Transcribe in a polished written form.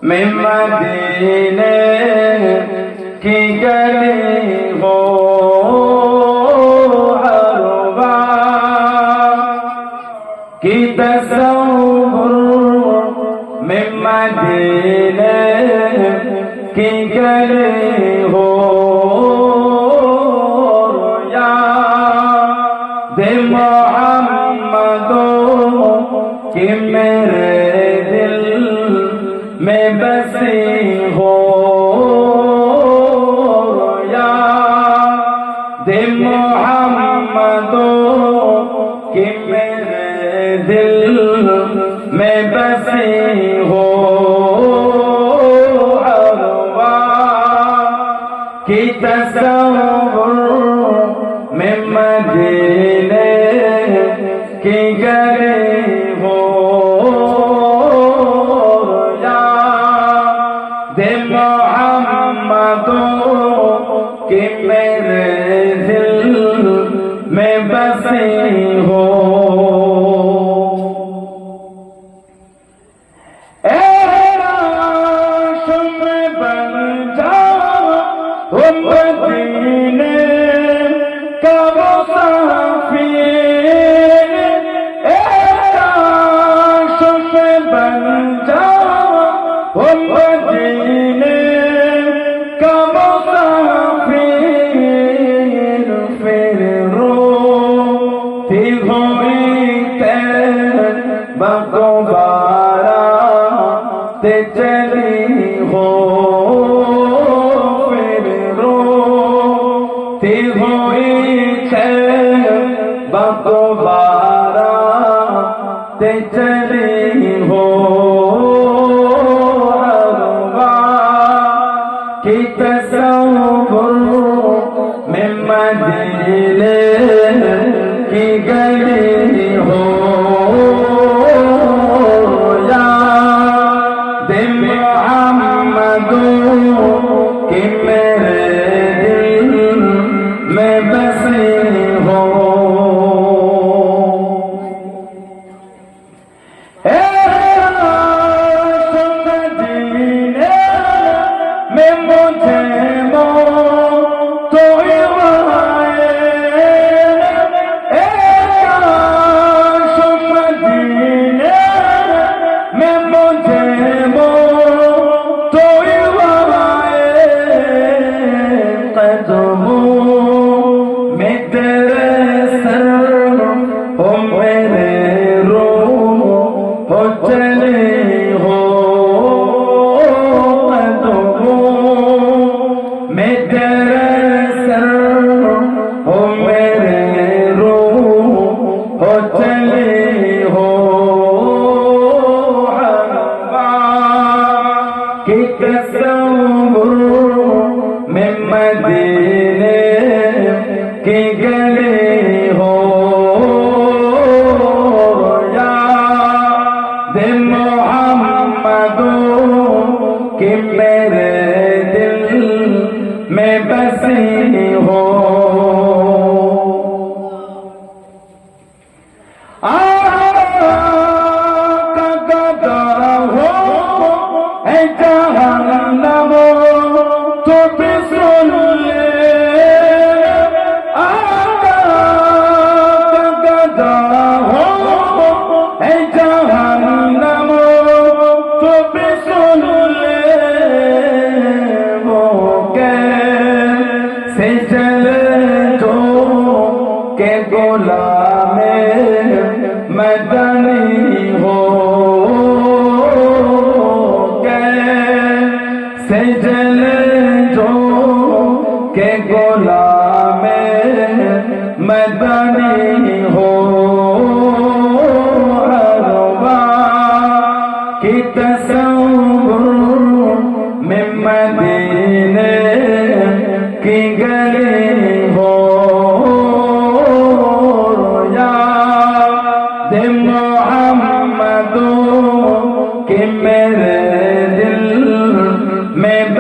में मदीने की गली हो अरवा की तसव्वुर में मदीने की गली हो याद मोहम्मदो कि मेरे दिल में बसी हो याद मोहम्मदो कि मेरे दिल में बसी हो अरवा की तसव्वुर में मदीने की गली हो याद मोहम्मदो कि मेरे दिल में बसी हो मदीने का मुसाफिर काश में बन जाओ मदीने का मुसाफिर फिर रोती हुई तैबा को बारात चली हो बारात चली हो अरवा की तसव्वुर में मदीने की गली हो याद मोहम्मदो कि मेरे दिल में बसी हो में मदीने की गली हो याद मोहम्मदो कि मेरे दिल में बसी हो के गुलामे मदनी हो कैसे जले जो के गुलामे मदनी हो अरवा की तसव्वुर में मदीने की गली हो मोहम्मदो कि मेरे दिल में